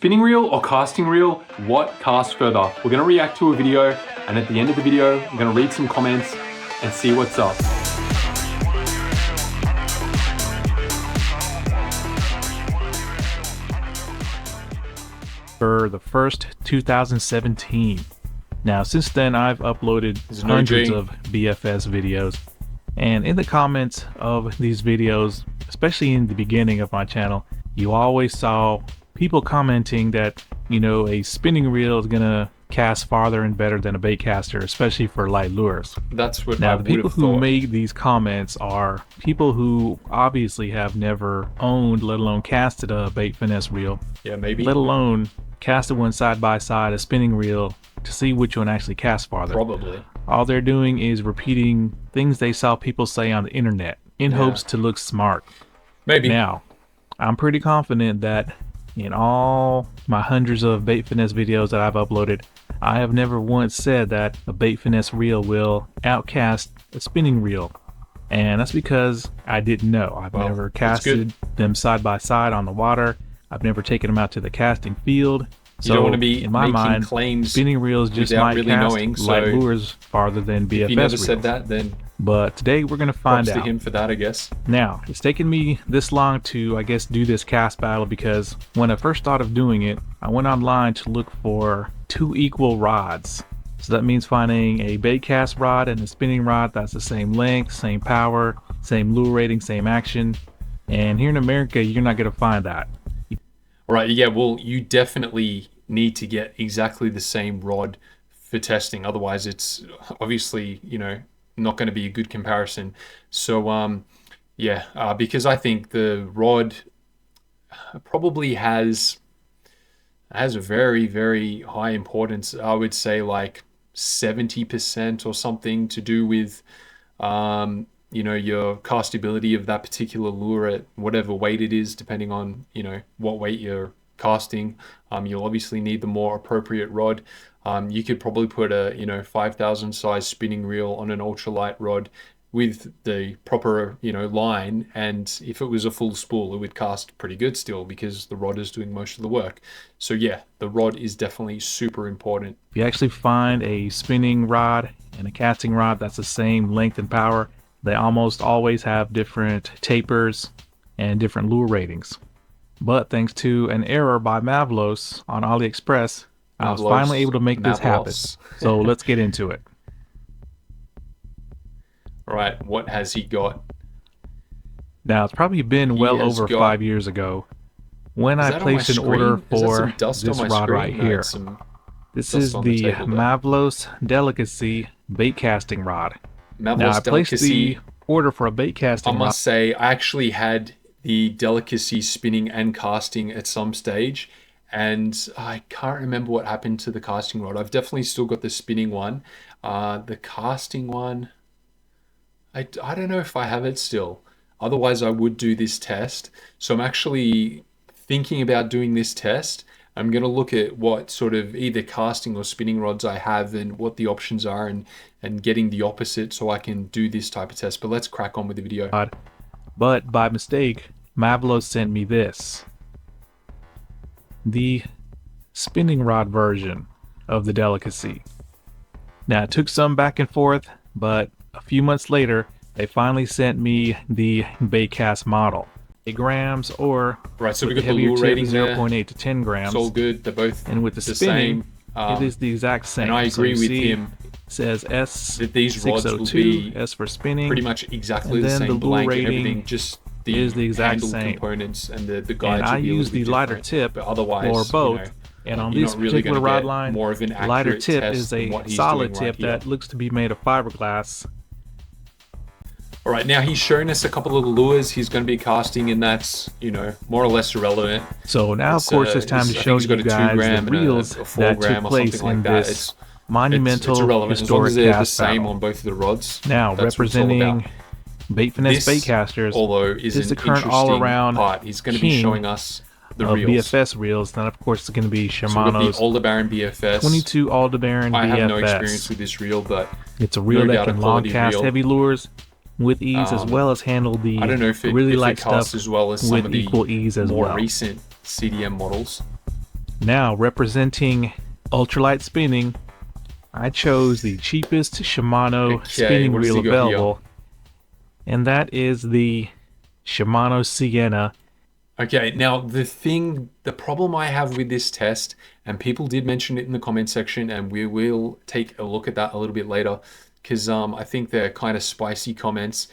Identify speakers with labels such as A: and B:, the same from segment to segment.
A: Spinning reel or casting reel, what casts further? We're gonna react to a video, and at the end of the video, I'm gonna read some comments and see what's up.
B: For the first 2017. Now since then I've uploaded hundreds of BFS videos, and in the comments of these videos, especially in the beginning of my channel, you always saw people commenting that, you know, a spinning reel is gonna cast farther and better than a bait caster, especially for light lures.
A: That's what
B: now
A: I
B: the people who
A: thought.
B: made these comments are people who obviously have never owned, let alone casted a bait finesse reel.
A: Yeah, maybe.
B: Let alone casted one side by side, a spinning reel, to see which one actually casts farther.
A: Probably.
B: All they're doing is repeating things they saw people say on the internet in hopes to look smart.
A: Maybe.
B: Now, I'm pretty confident that in all my hundreds of bait finesse videos that I've uploaded, I have never once said that a bait finesse reel will outcast a spinning reel. And that's because I didn't know. I've never casted them side by side on the water. I've never taken them out to the casting field. So
A: you don't want to be
B: in my mind,
A: claims
B: spinning reels just might
A: really
B: cast
A: knowing,
B: light lures farther than BFS
A: if you never
B: reels.
A: said that, then
B: but today we're gonna find
A: props
B: out.
A: to him for that, I guess.
B: Now, it's taken me this long to, I guess, do this cast battle because when I first thought of doing it, I went online to look for two equal rods. So that means finding a bait cast rod and a spinning rod that's the same length, same power, same lure rating, same action. And here in America, you're not gonna find that.
A: Right, yeah, well, you definitely need to get exactly the same rod for testing. Otherwise, it's obviously, you know, not going to be a good comparison. So, because I think the rod probably has a very, very high importance. I would say like 70% or something to do with, you know, your castability of that particular lure at whatever weight it is, depending on, you know, what weight you're casting. You'll obviously need the more appropriate rod. You could probably put a, you know, 5,000 size spinning reel on an ultralight rod with the proper, you know, line, and if it was a full spool, it would cast pretty good still because the rod is doing most of the work. So yeah, the rod is definitely super important.
B: If you actually find a spinning rod and a casting rod that's the same length and power, they almost always have different tapers and different lure ratings. But thanks to an error by Mavlos on AliExpress, I was finally able to make this happen. So let's get into it.
A: All right, what has he got?
B: Now, it's probably been well over 5 years ago when I placed an order for this rod right here. This is the Mavlos Delicacy bait casting rod. Now, I placed the order for a bait casting rod.
A: I must say, I actually had the Delicacy spinning and casting at some stage, and I can't remember what happened to the casting rod. I've definitely still got the spinning one. The casting one, I don't know if I have it still. Otherwise, I would do this test. So I'm actually thinking about doing this test. I'm going to look at what sort of either casting or spinning rods I have and what the options are, and getting the opposite so I can do this type of test. But let's crack on with the video.
B: But by mistake, Mavlos sent me this. The spinning rod version of the Delicacy. Now, it took some back and forth, but a few months later, they finally sent me the bait cast model. 8 grams or
A: right, so we
B: got
A: the lure rating
B: 0.8 to 10 grams.
A: It's all good. They're both
B: and with the spinning, it is the exact same.
A: And I agree with him.
B: It says S
A: that these rods will be
B: S for spinning,
A: pretty much exactly
B: and
A: the
B: then
A: same
B: the lure
A: blank and
B: rating
A: everything, just the
B: is the exact
A: handle
B: same
A: components and the guides.
B: And I use the lighter tip
A: but otherwise,
B: for both.
A: You know,
B: and on this particular rod line,
A: more of an
B: lighter tip is a solid tip
A: right
B: that looks to be made of fiberglass.
A: All right, now he's shown us a couple of the lures he's going to be casting, and that's, you know, more or less irrelevant.
B: So now, of course, it's time to show you guys the reels that took place in this monumental historic cast battle.
A: On both of the rods.
B: Now, representing bait finesse bait casters,
A: is
B: the current all-around
A: part. He's going to be showing us the
B: reels. BFS reels. Then, of course, it's going to be Shimano's
A: the Aldebaran BFS.
B: 22 Aldebaran BFS.
A: I have no experience with this reel, but
B: it's a reel that can long cast heavy lures with ease, as well as handle the really light stuff
A: as well as some
B: with
A: of the
B: equal ease as
A: more
B: well.
A: recent CDM models.
B: Now, representing ultralight spinning, I chose the cheapest Shimano spinning
A: what does
B: reel
A: he got here?
B: available, and that is the Shimano Sienna.
A: Okay, now the problem I have with this test, and people did mention it in the comment section, and we will take a look at that a little bit later, because I think they're kind of spicy comments.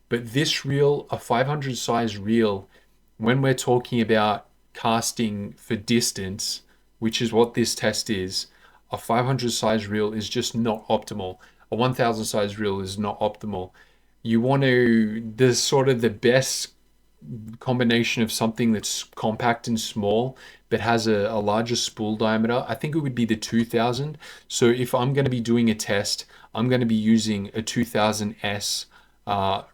A: But this reel, a 500 size reel, when we're talking about casting for distance, which is what this test is, a 500 size reel is just not optimal. A 1000 size reel is not optimal. You want to, the sort of the best combination of something that's compact and small but has a larger spool diameter, I think it would be the 2000. So if I'm going to be doing a test, I'm going to be using a 2000S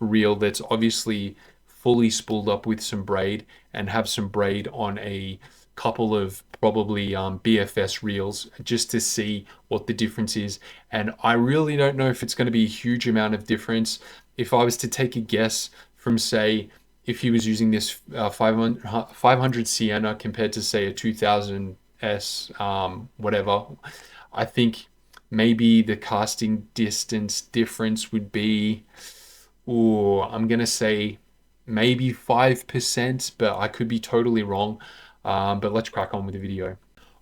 A: reel that's obviously fully spooled up with some braid and have some braid on a couple of probably BFS reels just to see what the difference is. And I really don't know if it's going to be a huge amount of difference. If I was to take a guess from, say, if he was using this 500 Sienna compared to, say, a 2000S, whatever, I think maybe the casting distance difference would be, I'm going to say maybe 5%, but I could be totally wrong. But let's crack on with the video.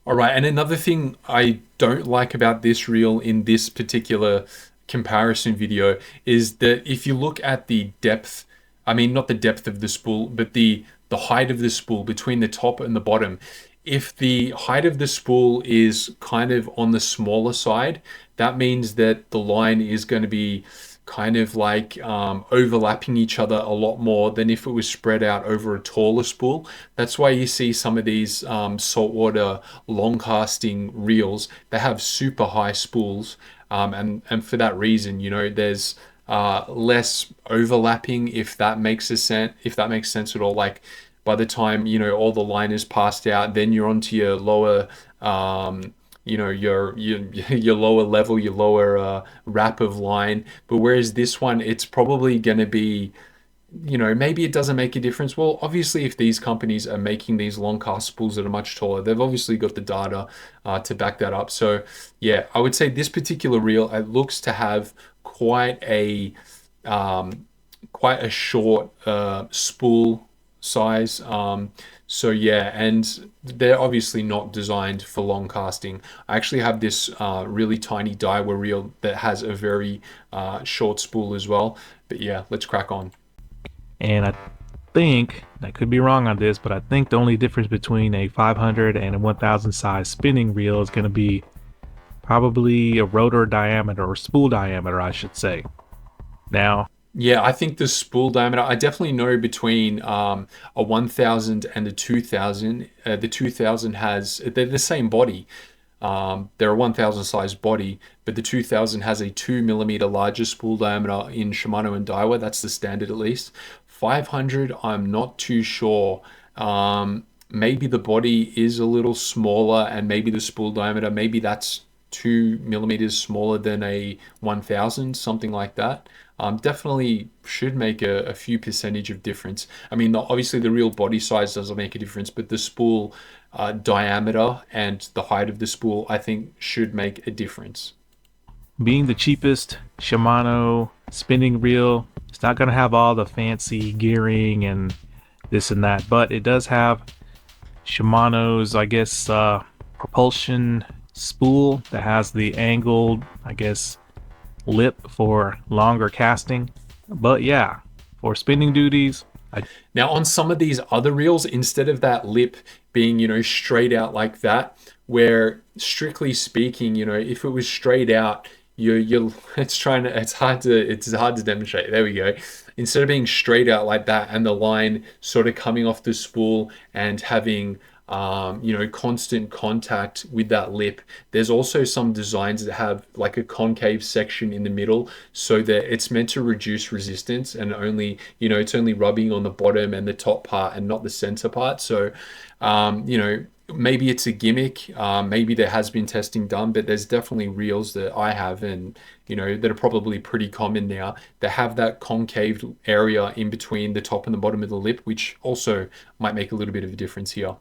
A: All right, and another thing I don't like about this reel in this particular comparison video is that if you look at the depth, I mean, not the depth of the spool, but the height of the spool between the top and the bottom. If the height of the spool is kind of on the smaller side, that means that the line is going to be kind of like overlapping each other a lot more than if it was spread out over a taller spool. That's why you see some of these saltwater long casting reels, they have super high spools, and for that reason, you know, there's less overlapping, if that makes sense at all. Like by the time, you know, all the line is passed out, then you're onto your lower you know, your lower level, your lower wrap of line. But whereas this one, it's probably going to be, you know, maybe it doesn't make a difference. Well, obviously, if these companies are making these long cast spools that are much taller, they've obviously got the data to back that up. So yeah, I would say this particular reel, it looks to have quite a short spool size. So yeah, and they're obviously not designed for long casting. I actually have this really tiny Daiwa reel that has a very short spool as well. But yeah, let's crack on.
B: And I think, I could be wrong on this, but I think the only difference between a 500 and a 1000 size spinning reel is going to be probably a rotor diameter, or spool diameter, I should say. Now,
A: yeah, I think the spool diameter, I definitely know between a 1000 and a 2000. The 2000 has, they're the same body. They're a 1000 size body, but the 2000 has a 2 millimeter larger spool diameter in Shimano and Daiwa. That's the standard at least. 500, I'm not too sure. Maybe the body is a little smaller, and maybe the spool diameter, maybe that's 2 millimeters smaller than a 1000, something like that. Definitely should make a few percentage of difference. I mean, obviously the real body size doesn't make a difference, but the spool diameter and the height of the spool, I think, should make a difference.
B: being the cheapest Shimano spinning reel, it's not going to have all the fancy gearing and this and that, but it does have Shimano's, I guess, propulsion spool that has the angled, I guess, lip for longer casting. But yeah, for spinning duties,
A: Now, on some of these other reels, instead of that lip being, you know, straight out like that, where strictly speaking, you know, if it was straight out, you're it's hard to demonstrate. There we go. Instead of being straight out like that and the line sort of coming off the spool and having you know, constant contact with that lip, there's also some designs that have like a concave section in the middle, so that it's meant to reduce resistance, and only, you know, it's only rubbing on the bottom and the top part and not the center part. So you know, maybe it's a gimmick, maybe there has been testing done, but there's definitely reels that I have, and you know, that are probably pretty common now, that have that concave area in between the top and the bottom of the lip, which also might make a little bit of a difference here.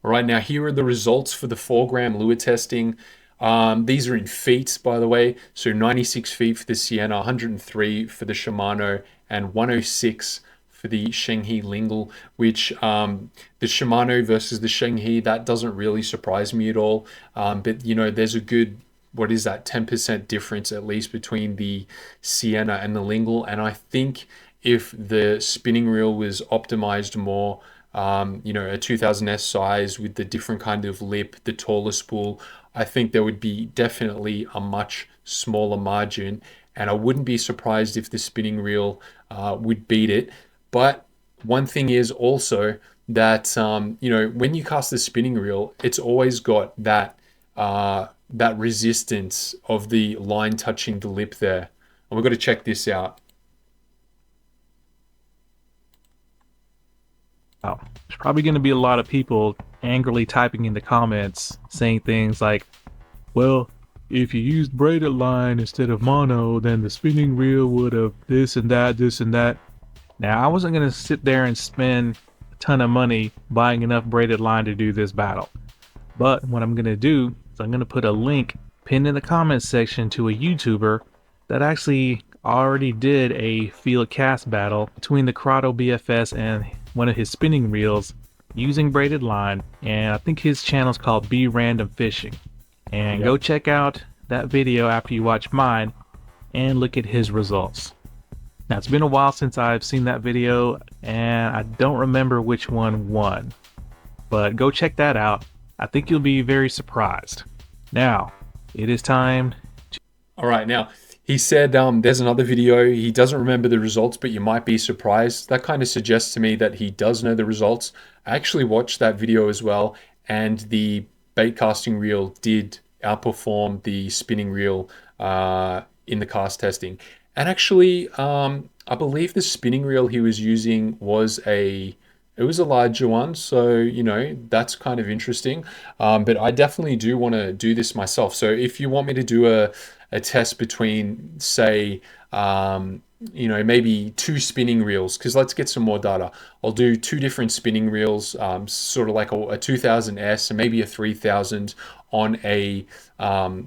A: All right, now here are the results for the 4-gram lure testing. These are in feet, by the way. So 96 feet for the Sienna, 103 for the Shimano, and 106 for the Shenghe Lingle, which the Shimano versus the Shenghe, that doesn't really surprise me at all. But, you know, there's a good, what is that, 10% difference at least between the Sienna and the Lingle. And I think if the spinning reel was optimized more, you know, a 2000S size with the different kind of lip, the taller spool, I think there would be definitely a much smaller margin. And I wouldn't be surprised if the spinning reel would beat it. But one thing is also that, you know, when you cast the spinning reel, it's always got that, that resistance of the line touching the lip there. And we've got to check this out.
B: Wow. There's probably going to be a lot of people angrily typing in the comments saying things like, well, if you used braided line instead of mono, then the spinning reel would have this and that, this and that. Now, I wasn't going to sit there and spend a ton of money buying enough braided line to do this battle. But what I'm going to do is I'm going to put a link pinned in the comments section to a YouTuber that actually already did a field cast battle between the Corrado BFS and one of his spinning reels using braided line, and I think his channel is called Be Random Fishing. And go check out that video after you watch mine and look at his results. Now, it's been a while since I've seen that video and I don't remember which one won, but go check that out. I think you'll be very surprised. Now it is time to...
A: All right, now he said there's another video. He doesn't remember the results, but you might be surprised. That kind of suggests to me that he does know the results. I actually watched that video as well, and the bait casting reel did outperform the spinning reel in the cast testing. And actually, I believe the spinning reel he was using was a larger one, so you know that's kind of interesting. But I definitely do want to do this myself. So if you want me to do a test between, say, you know, maybe 2 spinning reels, because let's get some more data. I'll do 2 different spinning reels, sort of like a 2000S and maybe a 3000 on a,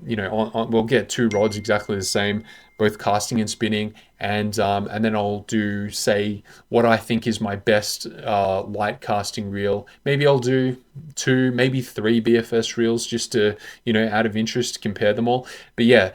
A: you know, we'll get 2 rods exactly the same, both casting and spinning, and then I'll do, say, what I think is my best light casting reel. Maybe I'll do 2, maybe 3 BFS reels just to, you know, out of interest, compare them all. But yeah,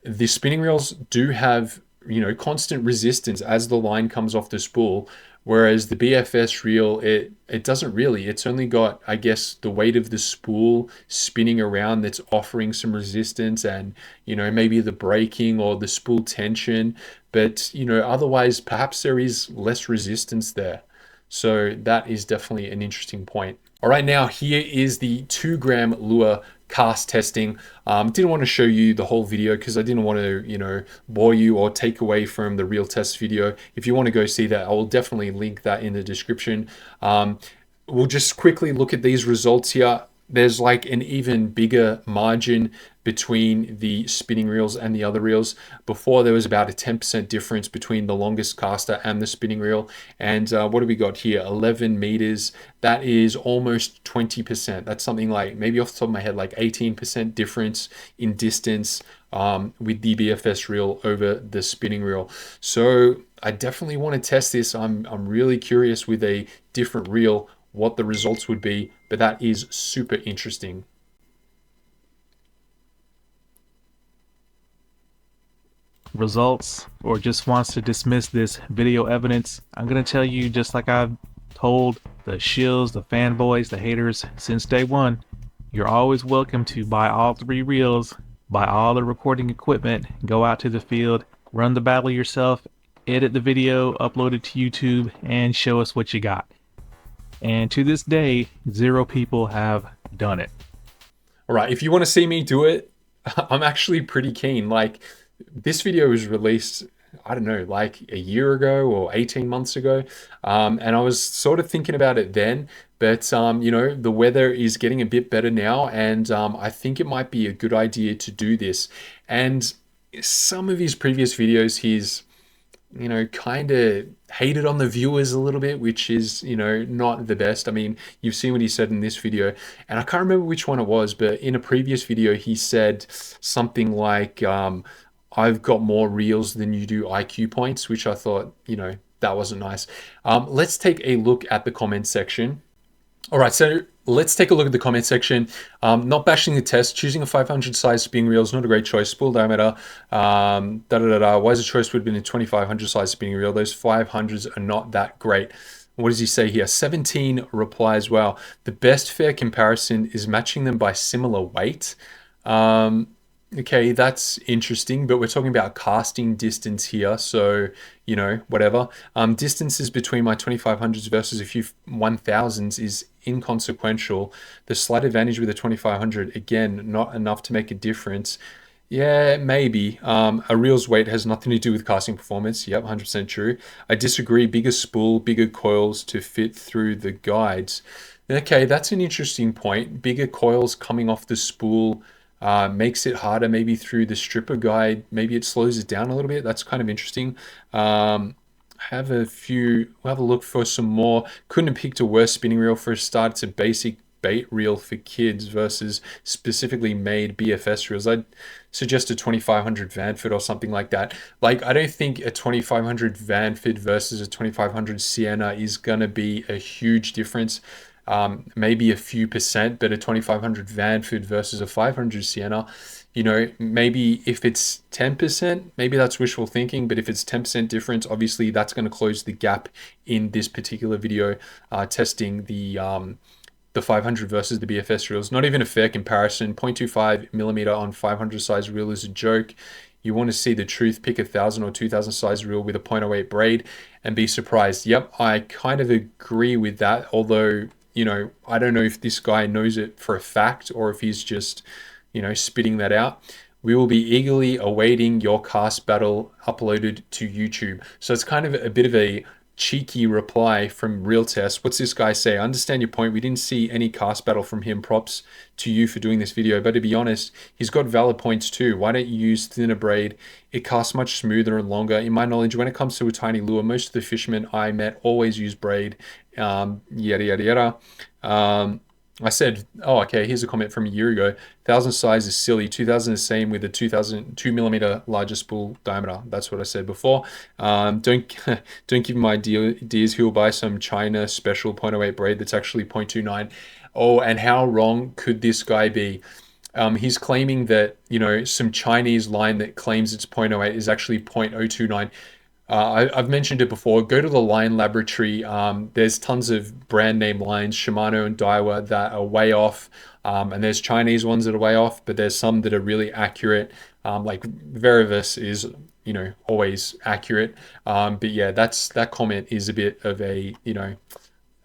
A: the spinning reels do have, you know, constant resistance as the line comes off the spool, whereas the BFS reel, it doesn't really. It's only got, I guess, the weight of the spool spinning around that's offering some resistance, and, you know, maybe the braking or the spool tension, but, you know, otherwise perhaps there is less resistance there. So that is definitely an interesting point. All right, now here is the 2-gram lure cast testing. Didn't want to show you the whole video because I didn't want to, you know, bore you or take away from the real test video. If you want to go see that, I will definitely link that in the description. We'll just quickly look at these results here. There's like an even bigger margin between the spinning reels and the other reels. Before, there was about a 10% difference between the longest caster and the spinning reel. And what do we got here? 11 meters. That is almost 20%. That's something like, maybe off the top of my head, like 18% difference in distance with the BFS reel over the spinning reel. So I definitely want to test this. I'm really curious with a different reel what the results would be, but that is super interesting.
B: Results, or just wants to dismiss this video evidence, I'm gonna tell you, just like I've told the shills, the fanboys, the haters since day one, you're always welcome to buy all 3 reels, buy all the recording equipment, go out to the field, run the battle yourself, edit the video, upload it to YouTube, and show us what you got. And to this day, 0 people have done it.
A: All right, if you want to see me do it, I'm actually pretty keen. Like, this video was released, I don't know, like a year ago or 18 months ago. And I was sort of thinking about it then, but you know, the weather is getting a bit better now, and I think it might be a good idea to do this. And some of his previous videos, he's, you know, kind of hated on the viewers a little bit, which is, you know, not the best. I mean, you've seen what he said in this video, and I can't remember which one it was, but in a previous video, he said something like, I've got more reels than you do IQ points, which I thought, you know, that wasn't nice. Let's take a look at the comment section. All right, so let's take a look at the comment section. Not bashing the test. Choosing a 500 size spinning reel is not a great choice. Spool diameter. Wiser choice would have been a 2500 size spinning reel. Those 500s are not that great. What does he say here? 17 replies, wow. The best fair comparison is matching them by similar weight. Okay, that's interesting, but we're talking about casting distance here, so, you know, whatever. Distances between my 2500s versus a few 1000s is inconsequential. The slight advantage with a 2500, again, not enough to make a difference. Yeah, maybe. A reel's weight has nothing to do with casting performance. Yep, 100% true. I disagree. Bigger spool, bigger coils to fit through the guides. Okay, that's an interesting point. Bigger coils coming off the spool makes it harder maybe through the stripper guide. Maybe it slows it down a little bit. That's kind of interesting. We'll have a look for some more. Couldn't have picked a worse spinning reel for a start. It's a basic bait reel for kids versus specifically made BFS reels. I'd suggest a 2500 Vanford or something like that. Like, I don't think a 2500 Vanford versus a 2500 Sienna is going to be a huge difference. Maybe a few percent, but a 2500 Vanford versus a 500 Sienna, you know, maybe if it's 10%, maybe that's wishful thinking, but if it's 10% difference, obviously that's going to close the gap in this particular video, testing the 500 versus the BFS reels. Not even a fair comparison. 0.25 millimeter on 500 size reel is a joke. You want to see the truth, pick 1,000 or 2,000 size reel with a 0.08 braid and be surprised. Yep, I kind of agree with that, although, you know, I don't know if this guy knows it for a fact or if he's just, you know, spitting that out. We will be eagerly awaiting your cast battle uploaded to YouTube. So it's kind of a bit of a cheeky reply from Real Test. What's this guy say? I understand your point. We didn't see any cast battle from him. Props to you for doing this video. But to be honest, he's got valid points too. Why don't you use thinner braid? It casts much smoother and longer. In my knowledge, when it comes to a tiny lure, most of the fishermen I met always use braid. Yada, yada, yada. I said, oh, okay, here's a comment from a year ago. 1,000 size is silly. 2,000 is same with a 2 millimeter larger spool diameter. That's what I said before. Don't give him ideas. He'll buy some China special 0.08 braid that's actually 0.29. Oh, and how wrong could this guy be? He's claiming that, you know, some Chinese line that claims it's 0.08 is actually 0.029. I've mentioned it before. Go to the line laboratory. There's tons of brand name lines, Shimano and Daiwa, that are way off. And there's Chinese ones that are way off, but there's some that are really accurate. Like Verivis is, you know, always accurate. But yeah, that comment is a bit of a, you know,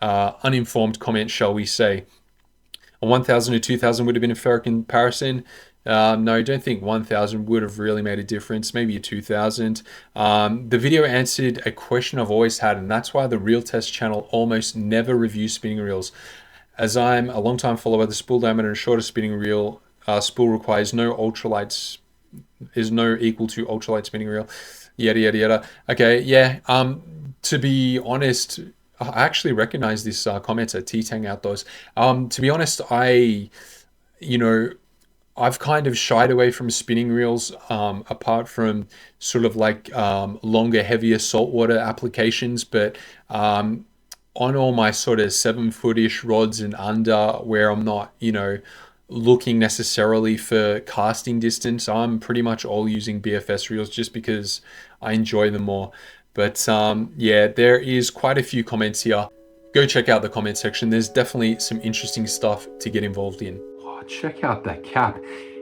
A: uninformed comment, shall we say. A 1,000 or 2,000 would have been a fair comparison. No, I don't think 1,000 would have really made a difference. Maybe a 2,000. The video answered a question I've always had, and that's why the Real Test channel almost never reviews spinning reels. As I'm a long-time follower, the spool diameter and shorter spinning reel spool requires no ultralights, is no equal to ultralight spinning reel. Yada, yada, yada. Okay, yeah. To be honest, I actually recognize this comment at T-Tang Outdoors. To be honest, you know, I've kind of shied away from spinning reels, apart from sort of like longer, heavier saltwater applications. But on all my sort of 7-foot-ish rods and under, where I'm not, you know, looking necessarily for casting distance, I'm pretty much all using BFS reels just because I enjoy them more. But yeah, there is quite a few comments here. Go check out the comment section. There's definitely some interesting stuff to get involved in. Oh, check out that cap.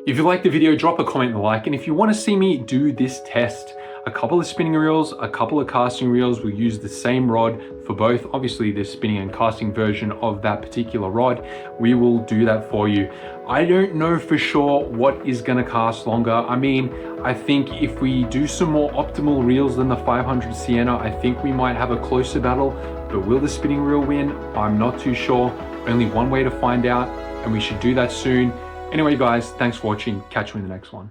A: If you liked the video, drop a comment and a like. And if you want to see me do this test, a couple of spinning reels, a couple of casting reels, we'll use the same rod for both. Obviously, the spinning and casting version of that particular rod, we will do that for you. I don't know for sure what is going to cast longer. I mean, I think if we do some more optimal reels than the 500 Sienna, I think we might have a closer battle. But will the spinning reel win? I'm not too sure. Only one way to find out, and we should do that soon. Anyway, guys, thanks for watching. Catch you in the next one.